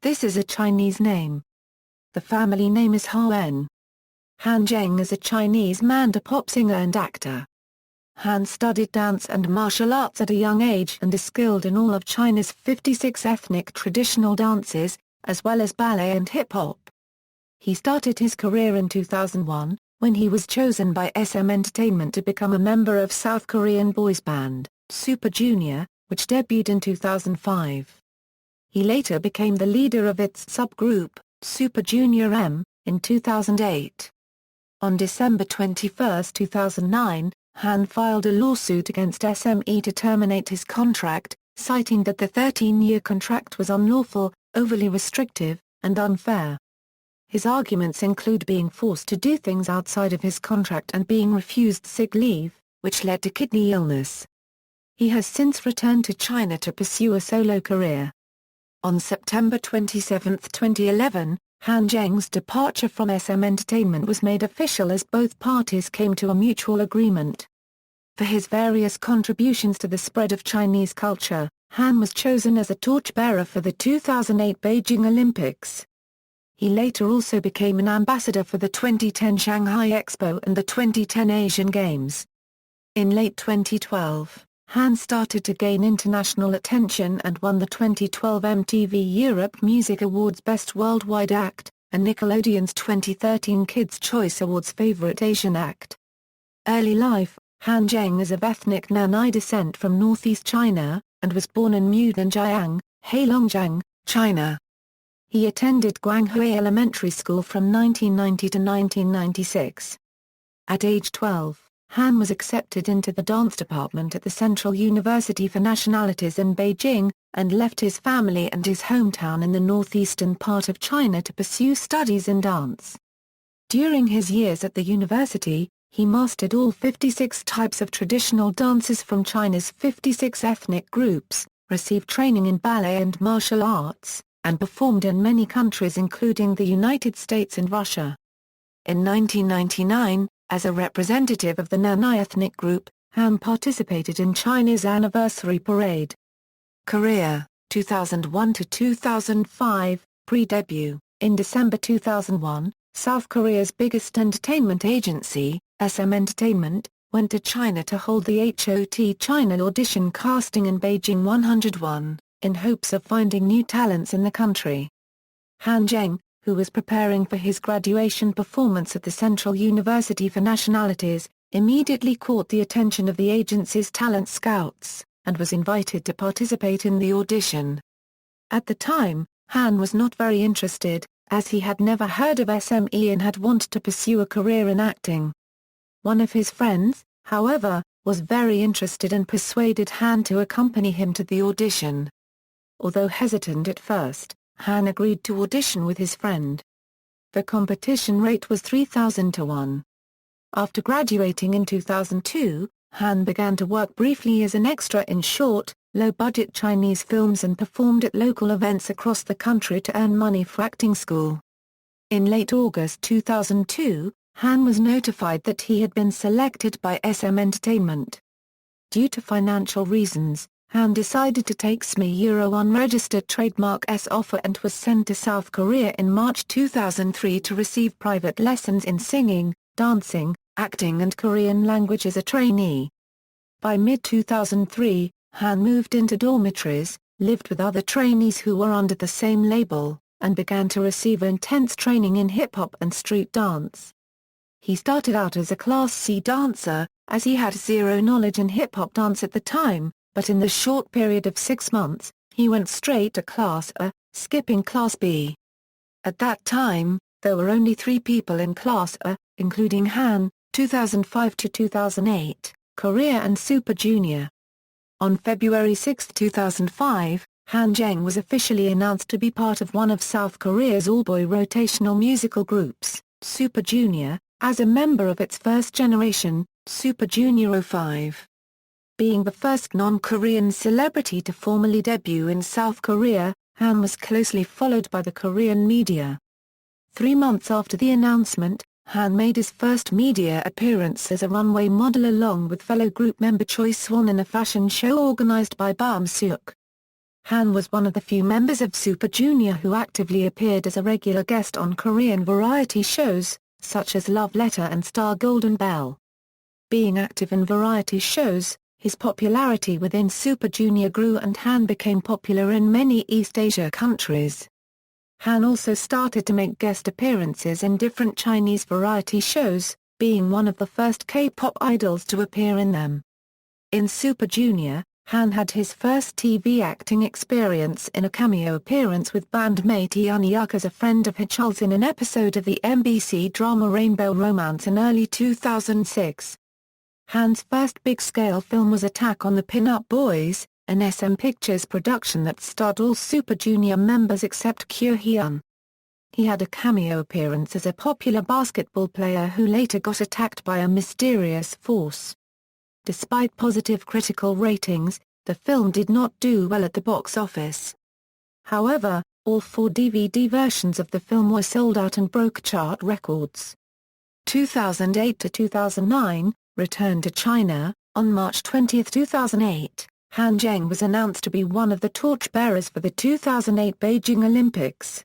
This is a Chinese name. The family name is Hán. Hán Gēng is a Chinese Mandopop singer and actor. Hán studied dance and martial arts at a young age and is skilled in all of China's 56 ethnic traditional dances, as well as ballet and hip-hop. He started his career in 2001, when he was chosen by SM Entertainment to become a member of South Korean boys band, Super Junior, which debuted in 2005. He later became the leader of its subgroup, Super Junior M, in 2008. On December 21, 2009, Hán filed a lawsuit against SME to terminate his contract, citing that the 13-year contract was unlawful, overly restrictive, and unfair. His arguments include being forced to do things outside of his contract and being refused sick leave, which led to kidney illness. He has since returned to China to pursue a solo career. On September 27, 2011, Hán Gēng's departure from SM Entertainment was made official as both parties came to a mutual agreement. For his various contributions to the spread of Chinese culture, Hán was chosen as a torchbearer for the 2008 Beijing Olympics. He later also became an ambassador for the 2010 Shanghai Expo and the 2010 Asian Games. In late 2012, Hán started to gain international attention and won the 2012 MTV Europe Music Awards Best Worldwide Act, and Nickelodeon's 2013 Kids' Choice Awards Favorite Asian Act. Early life: Hán Gēng is of ethnic Nanai descent from northeast China, and was born in Mudanjiang, Heilongjiang, China. He attended Guanghui Elementary School from 1990 to 1996. At age 12, Hán was accepted into the dance department at the Central University for Nationalities in Beijing, and left his family and his hometown in the northeastern part of China to pursue studies in dance. During his years at the university, he mastered all 56 types of traditional dances from China's 56 ethnic groups, received training in ballet and martial arts, and performed in many countries including the United States and Russia. In 1999, as a representative of the Nanai ethnic group, Hán participated in China's anniversary parade. Career, 2001 to 2005, pre-debut. In December 2001, South Korea's biggest entertainment agency, SM Entertainment, went to China to hold the HOT China audition casting in Beijing 101, in hopes of finding new talents in the country. Hán Gēng, who was preparing for his graduation performance at the Central University for Nationalities, immediately caught the attention of the agency's talent scouts, and was invited to participate in the audition. At the time, Hán was not very interested, as he had never heard of SME and had wanted to pursue a career in acting. One of his friends, however, was very interested and persuaded Hán to accompany him to the audition. Although hesitant at first, Hán agreed to audition with his friend. The competition rate was 3,000 to 1. After graduating in 2002, Hán began to work briefly as an extra in short, low-budget Chinese films and performed at local events across the country to earn money for acting school. In late August 2002, Hán was notified that he had been selected by SM Entertainment. Due to financial reasons, Hán decided to take SME unregistered trademark S offer and was sent to South Korea in March 2003 to receive private lessons in singing, dancing, acting and Korean language as a trainee. By mid-2003, Hán moved into dormitories, lived with other trainees who were under the same label, and began to receive intense training in hip-hop and street dance. He started out as a Class C dancer, as he had zero knowledge in hip-hop dance at the time, but in the short period of 6 months, he went straight to Class A, skipping Class B. At that time, there were only 3 people in Class A, including Hán, 2005 to 2008, Korea and Super Junior. On February 6, 2005, Hán Gēng was officially announced to be part of one of South Korea's all-boy rotational musical groups, Super Junior, as a member of its first generation, Super Junior 05. Being the first non-Korean celebrity to formally debut in South Korea, Hán was closely followed by the Korean media. 3 months after the announcement, Hán made his first media appearance as a runway model along with fellow group member Choi Swan in a fashion show organized by Bam Seok. Han was one of the few members of Super Junior who actively appeared as a regular guest on Korean variety shows, such as Love Letter and Star Golden Bell. Being active in variety shows, his popularity within Super Junior grew and Han became popular in many East Asia countries. Han also started to make guest appearances in different Chinese variety shows, being one of the first K-pop idols to appear in them. In Super Junior, Han had his first TV acting experience in a cameo appearance with bandmate Yeon Yuk as a friend of Hee-chul's in an episode of the MBC drama Rainbow Romance in early 2006. Han's first big-scale film was Attack on the Pin-Up Boys, an SM Pictures production that starred all Super Junior members except Kyo Hyun. He had a cameo appearance as a popular basketball player who later got attacked by a mysterious force. Despite positive critical ratings, the film did not do well at the box office. However, all 4 DVD versions of the film were sold out and broke chart records. 2008 to 2009, Return to China. On March 20, 2008, Hán Gēng was announced to be one of the torchbearers for the 2008 Beijing Olympics.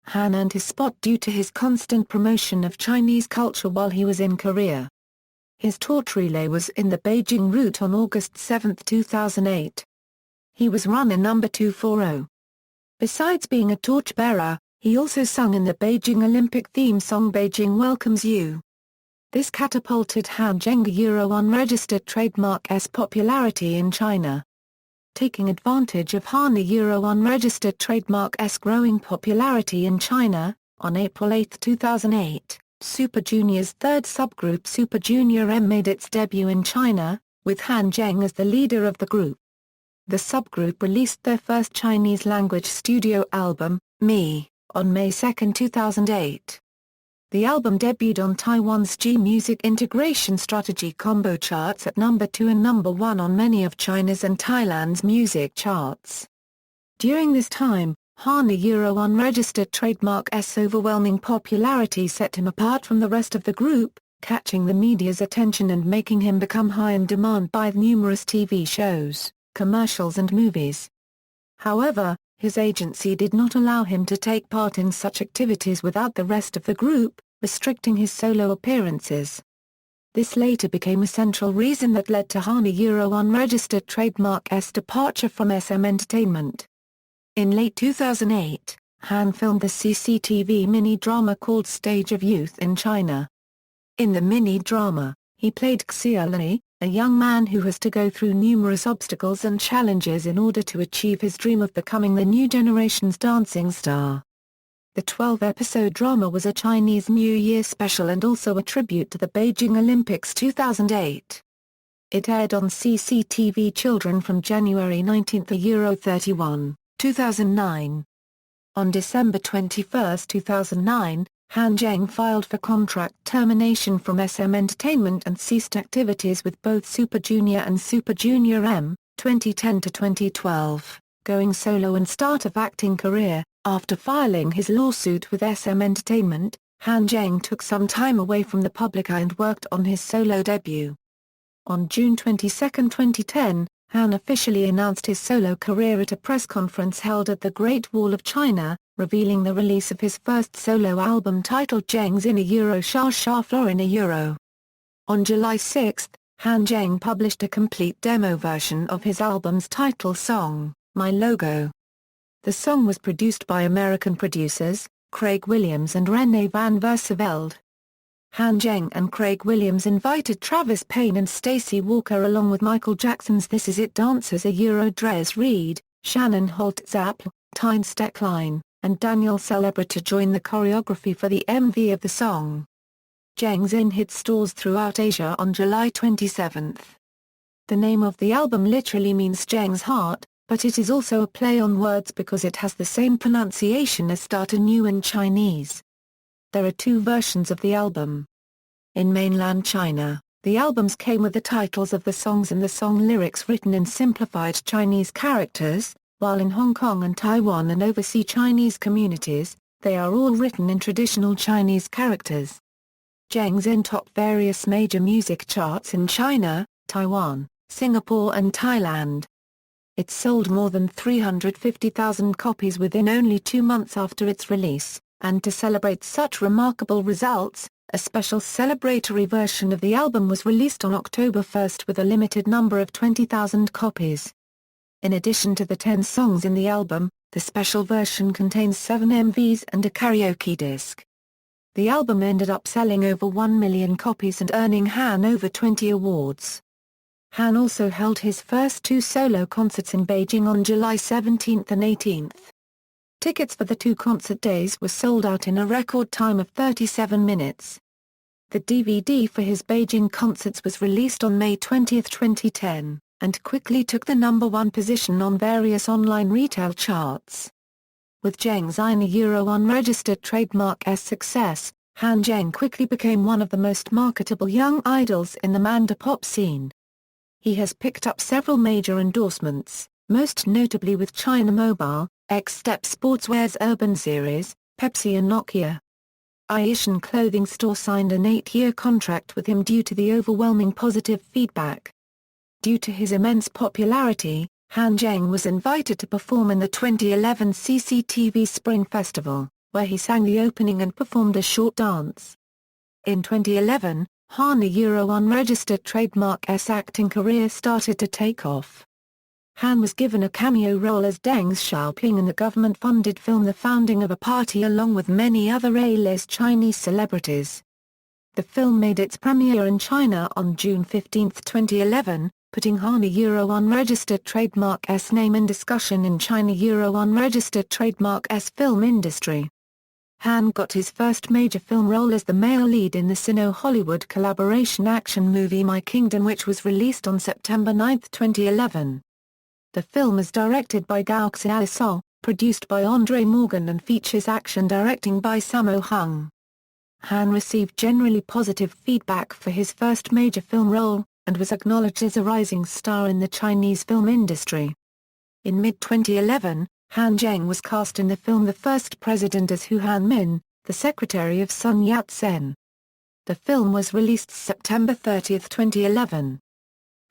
Han earned his spot due to his constant promotion of Chinese culture while he was in Korea. His torch relay was in the Beijing route on August 7, 2008. He was runner number 240. Besides being a torchbearer, he also sung in the Beijing Olympic theme song Beijing Welcomes You. This catapulted Hán Gēng's Euro unregistered trademark's popularity in China. Taking advantage of Hana Euro unregistered trademark's growing popularity in China, on April 8, 2008, Super Junior's third subgroup Super Junior M made its debut in China, with Hán Gēng as the leader of the group. The subgroup released their first Chinese-language studio album, Me, on May 2, 2008. The album debuted on Taiwan's G Music Integration Strategy combo charts at number 2 and number 1 on many of China's and Thailand's music charts. During this time, Hana Euro unregistered trademark's overwhelming popularity set him apart from the rest of the group, catching the media's attention and making him become high in demand by numerous TV shows, commercials and movies. However, his agency did not allow him to take part in such activities without the rest of the group, restricting his solo appearances. This later became a central reason that led to Hana Euro unregistered trademark's departure from SM Entertainment. In late 2008, Han filmed the CCTV mini-drama called Stage of Youth in China. In the mini-drama, he played Xiaoli, a young man who has to go through numerous obstacles and challenges in order to achieve his dream of becoming the new generation's dancing star. The 12-episode drama was a Chinese New Year special and also a tribute to the Beijing Olympics 2008. It aired on CCTV Children from January 19 to Euro 31, 2009. On December 21, 2009, Hán Gēng filed for contract termination from SM Entertainment and ceased activities with both Super Junior and Super Junior M, 2010 to 2012, going solo and start of acting career. After filing his lawsuit with SM Entertainment, Hán Gēng took some time away from the public eye and worked on his solo debut. On June 22, 2010, Han officially announced his solo career at a press conference held at the Great Wall of China, revealing the release of his first solo album titled Geng's in a Euro Sha Sha Floor in a Euro. On July 6, Hán Gēng published a complete demo version of his album's title song, My Logo. The song was produced by American producers, Craig Williams and René van Verseveld. Hán Gēng and Craig Williams invited Travis Payne and Stacey Walker along with Michael Jackson's This Is It dancers a Euro Dres Reed, Shannon Holt Zapp, Tyne Steckline, and Daniel Celebra to join the choreography for the MV of the song. Geng's In hit stores throughout Asia on July 27. The name of the album literally means Geng's heart, but it is also a play on words because it has the same pronunciation as Start Anew in Chinese. There are 2 versions of the album. In mainland China, the albums came with the titles of the songs and the song lyrics written in simplified Chinese characters, while in Hong Kong and Taiwan and overseas Chinese communities, they are all written in traditional Chinese characters. Geng's In topped various major music charts in China, Taiwan, Singapore and Thailand. It sold more than 350,000 copies within only 2 months after its release, and to celebrate such remarkable results, a special celebratory version of the album was released on October 1 with a limited number of 20,000 copies. In addition to the 10 songs in the album, the special version contains 7 MVs and a karaoke disc. The album ended up selling over 1 million copies and earning Han over 20 awards. Han also held his first 2 solo concerts in Beijing on July 17 and 18. Tickets for the 2 concert days were sold out in a record time of 37 minutes. The DVD for his Beijing concerts was released on May 20, 2010, and quickly took the #1 position on various online retail charts. With Geng's unregistered trademark success, Hán Gēng quickly became one of the most marketable young idols in the Mandopop scene. He has picked up several major endorsements, most notably with China Mobile, X-Step Sportswear's Urban Series, Pepsi and Nokia. Asian clothing store signed an 8-year contract with him due to the overwhelming positive feedback. Due to his immense popularity, Hán Gēng was invited to perform in the 2011 CCTV Spring Festival, where he sang the opening and performed a short dance. In 2011, Han's unregistered trademark's acting career started to take off. Han was given a cameo role as Deng Xiaoping in the government-funded film The Founding of a Party along with many other A-list Chinese celebrities. The film made its premiere in China on June 15, 2011, putting Han's unregistered trademark's name in discussion in China's unregistered trademark's film industry. Han got his first major film role as the male lead in the Sino-Hollywood collaboration action movie My Kingdom, which was released on September 9, 2011. The film is directed by Gao Xiaosou, produced by Andre Morgan and features action directing by Sammo Hung. Han received generally positive feedback for his first major film role, and was acknowledged as a rising star in the Chinese film industry. In mid-2011, Hán Gēng was cast in the film The First President as Hu Han-min, the secretary of Sun Yat-sen. The film was released September 30, 2011.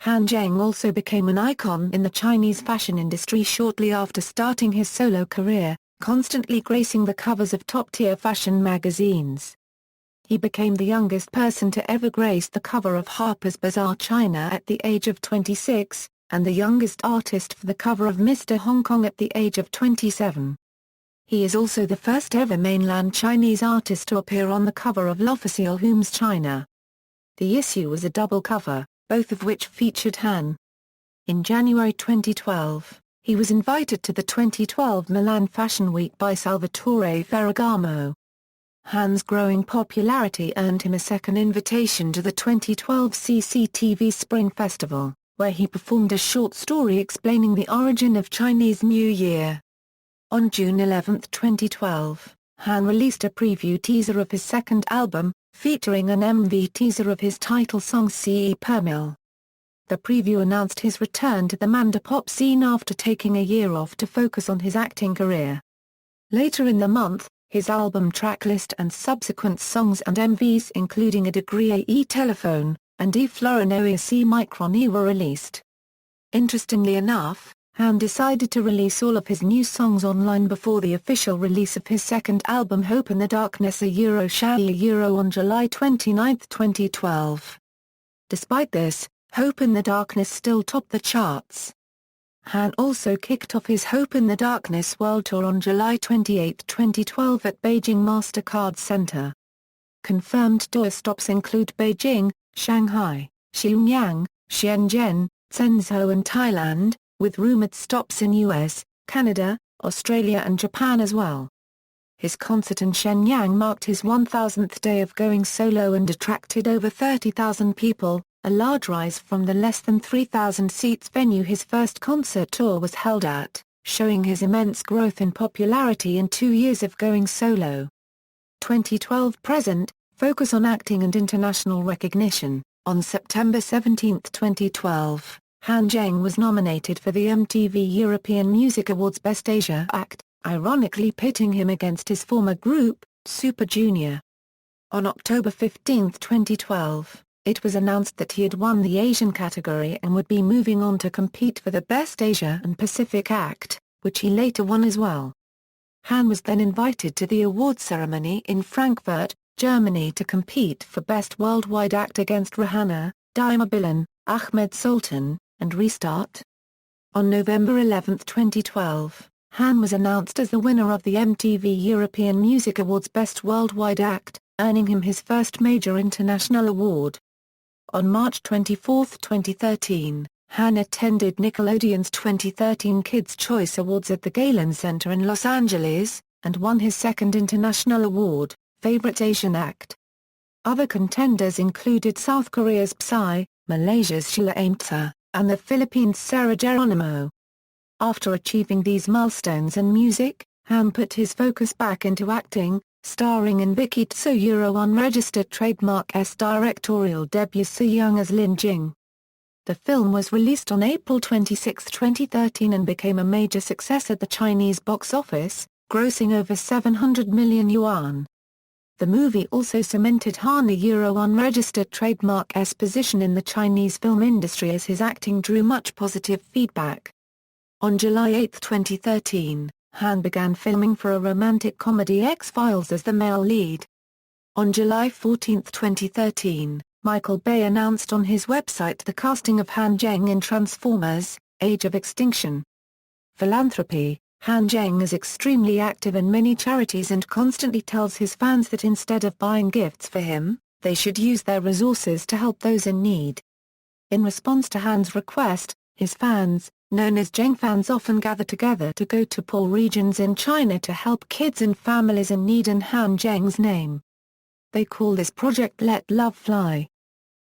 Hán Gēng also became an icon in the Chinese fashion industry shortly after starting his solo career, constantly gracing the covers of top-tier fashion magazines. He became the youngest person to ever grace the cover of Harper's Bazaar China at the age of 26, and the youngest artist for the cover of Mr. Hong Kong at the age of 27. He is also the first ever mainland Chinese artist to appear on the cover of L'Officiel Homs China. The issue was a double cover, both of which featured Han. In January 2012, he was invited to the 2012 Milan Fashion Week by Salvatore Ferragamo. Han's growing popularity earned him a second invitation to the 2012 CCTV Spring Festival, where he performed a short story explaining the origin of Chinese New Year. On June 11, 2012, Han released a preview teaser of his second album, featuring an MV teaser of his title song Ce Per Mille. The preview announced his return to the Mandopop scene after taking a year off to focus on his acting career. Later in the month, his album tracklist and subsequent songs and MVs including A Degree E Telephone, and E Florino C Micron E were released. Interestingly enough, Han decided to release all of his new songs online before the official release of his second album Hope in the Darkness on July 29, 2012. Despite this, Hope in the Darkness still topped the charts. Han also kicked off his Hope in the Darkness World Tour on July 28, 2012 at Beijing MasterCard Center. Confirmed tour stops include Beijing, Shanghai, Shenyang, Shenzhen, Zhengzhou and Thailand, with rumored stops in US, Canada, Australia and Japan as well. His concert in Shenyang marked his 1,000th day of going solo and attracted over 30,000 people, a large rise from the less than 3,000 seats venue his first concert tour was held at, showing his immense growth in popularity in 2 years of going solo. 2012 present, focus on acting and international recognition. On September 17, 2012, Hán Gēng was nominated for the MTV European Music Awards Best Asia Act, ironically pitting him against his former group, Super Junior. On October 15, 2012, it was announced that he had won the Asian category and would be moving on to compete for the Best Asia and Pacific Act, which he later won as well. Hán was then invited to the awards ceremony in Frankfurt, Germany to compete for Best Worldwide Act against Rihanna, Dima Bilan, Ahmed Sultan, and Restart. On November 11, 2012, Hán was announced as the winner of the MTV European Music Awards Best Worldwide Act, earning him his first major international award. On March 24, 2013, Hán attended Nickelodeon's 2013 Kids' Choice Awards at the Galen Center in Los Angeles, and won his second international award, Favorite Asian Act. Other contenders included South Korea's Psy, Malaysia's Sheila Aimtsa, and the Philippines' Sarah Geronimo. After achieving these milestones in music, Hán put his focus back into acting, starring in Vicky Tso unregistered trademark S directorial debut So Young as Lin Jing. The film was released on April 26, 2013 and became a major success at the Chinese box office, grossing over 700 million yuan. The movie also cemented Hán unregistered trademark S position in the Chinese film industry as his acting drew much positive feedback. On July 8, 2013, Hán began filming for a romantic comedy X-Files as the male lead. On July 14, 2013, Michael Bay announced on his website the casting of Hán Gēng in Transformers: Age of Extinction. Philanthropy: Hán Gēng is extremely active in many charities and constantly tells his fans that instead of buying gifts for him, they should use their resources to help those in need. In response to Hán's request, his fans, known as Geng fans, often gather together to go to poor regions in China to help kids and families in need in Hán Gēng's name. They call this project Let Love Fly.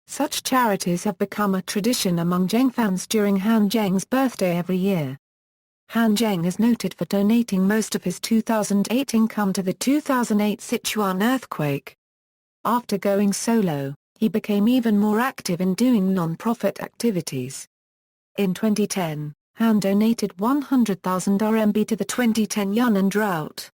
Such charities have become a tradition among Geng fans during Hán Gēng's birthday every year. Hán Gēng is noted for donating most of his 2008 income to the 2008 Sichuan earthquake. After going solo, he became even more active in doing non-profit activities. In 2010, Hán donated 100,000 RMB to the 2010 Yunnan drought.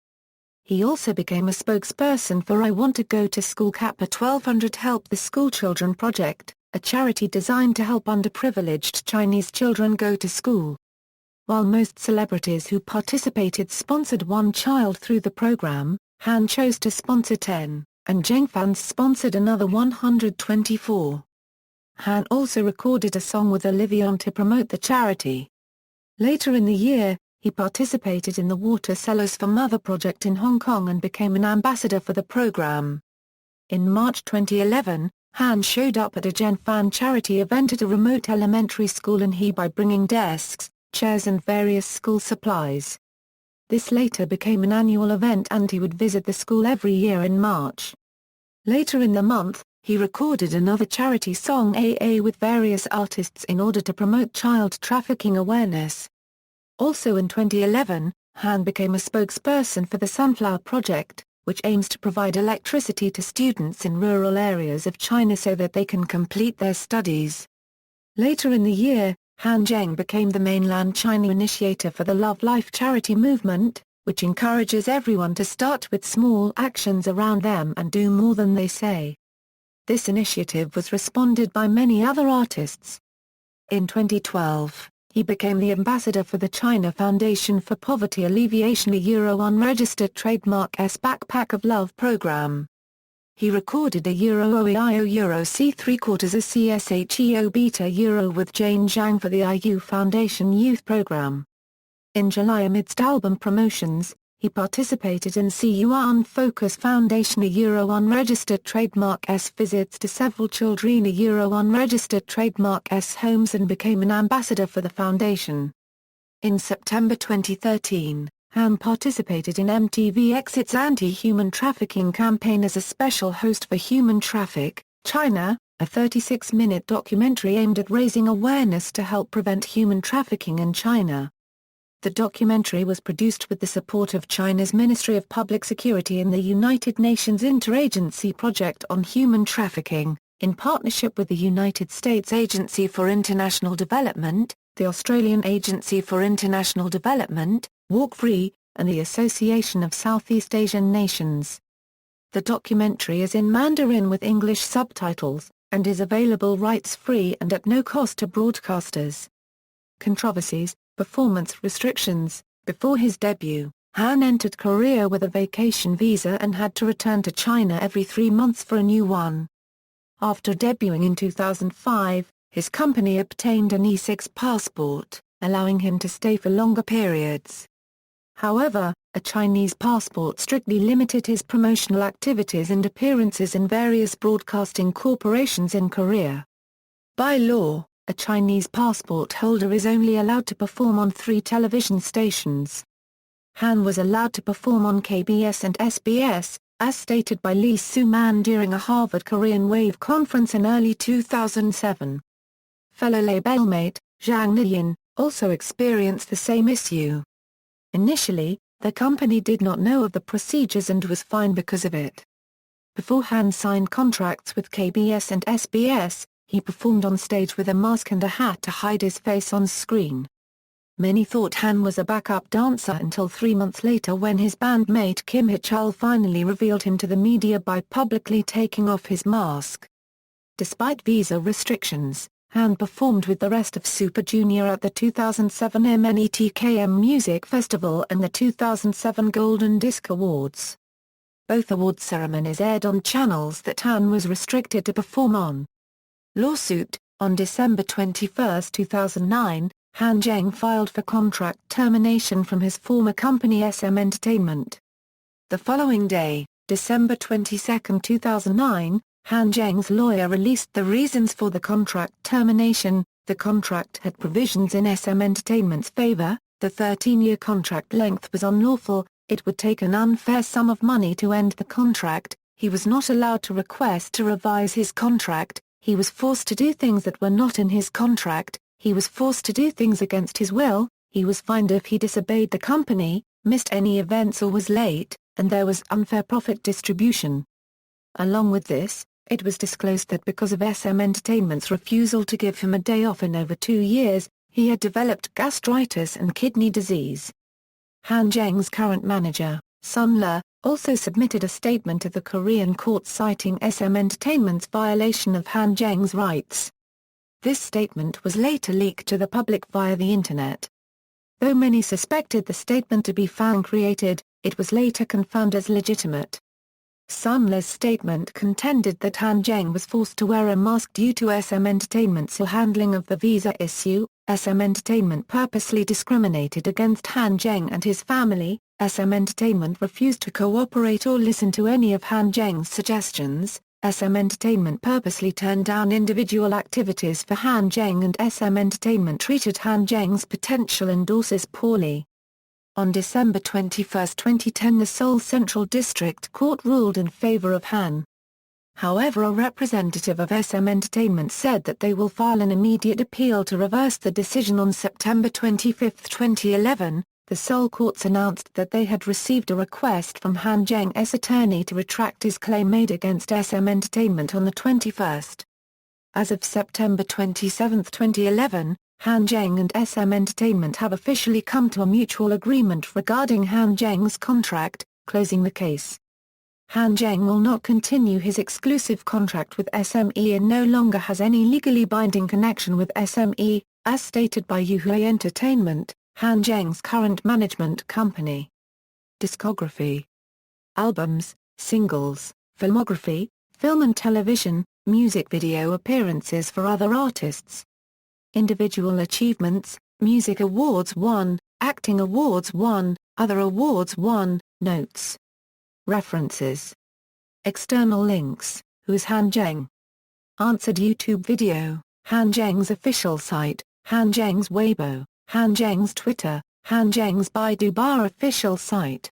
He also became a spokesperson for I Want to Go to School Kappa 1200 Help the Schoolchildren Project, a charity designed to help underprivileged Chinese children go to school. While most celebrities who participated sponsored one child through the program, Hán chose to sponsor 10, and Geng fans sponsored another 124. Hán also recorded a song with Olivia to promote the charity. Later in the year, he participated in the Water Sellers for Mother project in Hong Kong and became an ambassador for the program. In March 2011, Hán showed up at a Geng fan charity event at a remote elementary school in Hebei bringing desks, chairs and various school supplies. This later became an annual event and he would visit the school every year in March. Later in the month, he recorded another charity song AA with various artists in order to promote child trafficking awareness. Also in 2011, Hán became a spokesperson for the Sunflower Project, which aims to provide electricity to students in rural areas of China so that they can complete their studies. Later in the year, Hán Gēng became the mainland China initiator for the Love Life charity movement, which encourages everyone to start with small actions around them and do more than they say. This initiative was responded by many other artists. In 2012, he became the ambassador for the China Foundation for Poverty Alleviation unregistered trademark S Backpack of Love program. He recorded a OEIO C3/4 a CSHEO beta with Jane Zhang for the IU Foundation Youth Program. In July, amidst album promotions, he participated in CUAN Focus Foundation unregistered trademark S visits to several children unregistered trademark S homes and became an ambassador for the foundation. In September 2013, Hán participated in MTV Exit's anti-human trafficking campaign as a special host for Human Traffic, China, a 36-minute documentary aimed at raising awareness to help prevent human trafficking in China. The documentary was produced with the support of China's Ministry of Public Security and the United Nations Interagency Project on Human Trafficking, in partnership with the United States Agency for International Development, the Australian Agency for International Development, Walk Free, and the Association of Southeast Asian Nations. The documentary is in Mandarin with English subtitles, and is available rights-free and at no cost to broadcasters. Controversies, performance restrictions. Before his debut, Hán entered Korea with a vacation visa and had to return to China every 3 months for a new one. After debuting in 2005, his company obtained an E6 passport, allowing him to stay for longer periods. However, a Chinese passport strictly limited his promotional activities and appearances in various broadcasting corporations in Korea. By law, a Chinese passport holder is only allowed to perform on 3 television stations. Hán was allowed to perform on KBS and SBS, as stated by Lee Soo-man during a Harvard Korean Wave conference in early 2007. Fellow labelmate, Zhang Niyin, also experienced the same issue. Initially, the company did not know of the procedures and was fined because of it. Before Hán signed contracts with KBS and SBS, he performed on stage with a mask and a hat to hide his face on screen. Many thought Hán was a backup dancer until 3 months later when his bandmate Kim Hee-chul finally revealed him to the media by publicly taking off his mask. Despite visa restrictions, Hán performed with the rest of Super Junior at the 2007 MNETKM Music Festival and the 2007 Golden Disc Awards. Both award ceremonies aired on channels that Hán was restricted to perform on. Lawsuit. On December 21, 2009, Hán Gēng filed for contract termination from his former company SM Entertainment. The following day, December 22, 2009, Hán Gēng's lawyer released the reasons for the contract termination. The contract had provisions in SM Entertainment's favor. The 13-year contract length was unlawful. It would take an unfair sum of money to end the contract. He was not allowed to request to revise his contract. He was forced to do things that were not in his contract. He was forced to do things against his will. He was fined if he disobeyed the company, missed any events or was late, and there was unfair profit distribution. Along with this, it was disclosed that because of SM Entertainment's refusal to give him a day off in over 2 years, he had developed gastritis and kidney disease. Hán Gēng's current manager, Sun Le, also submitted a statement to the Korean court citing SM Entertainment's violation of Hán Gēng's rights. This statement was later leaked to the public via the Internet. Though many suspected the statement to be fan-created, it was later confirmed as legitimate. Sun Le's statement contended that Hán Gēng was forced to wear a mask due to SM Entertainment's ill handling of the visa issue. SM Entertainment purposely discriminated against Hán Gēng and his family. SM Entertainment refused to cooperate or listen to any of Hán Gēng's suggestions. SM Entertainment purposely turned down individual activities for Hán Gēng and SM Entertainment treated Hán Gēng's potential endorsers poorly. On December 21, 2010 the Seoul Central District Court ruled in favor of Hán. However, a representative of SM Entertainment said that they will file an immediate appeal to reverse the decision on September 25, 2011. The Seoul courts announced that they had received a request from Hán Gēng's attorney to retract his claim made against SM Entertainment on the 21st. As of September 27, 2011, Hán Gēng and SM Entertainment have officially come to a mutual agreement regarding Hán Gēng's contract, closing the case. Hán Gēng will not continue his exclusive contract with SME and no longer has any legally binding connection with SME, as stated by Yuhui Entertainment, Hán Gēng's current management company. Discography: albums, singles, filmography, film and television, music video appearances for other artists. Individual achievements: Music Awards 1, Acting Awards 1, Other Awards 1, Notes. References. External links: Who is Hán Gēng? Answered YouTube video, Hán Gēng's official site, Hán Gēng's Weibo, Hán Gēng's Twitter, Hán Gēng's Baidu Bar official site.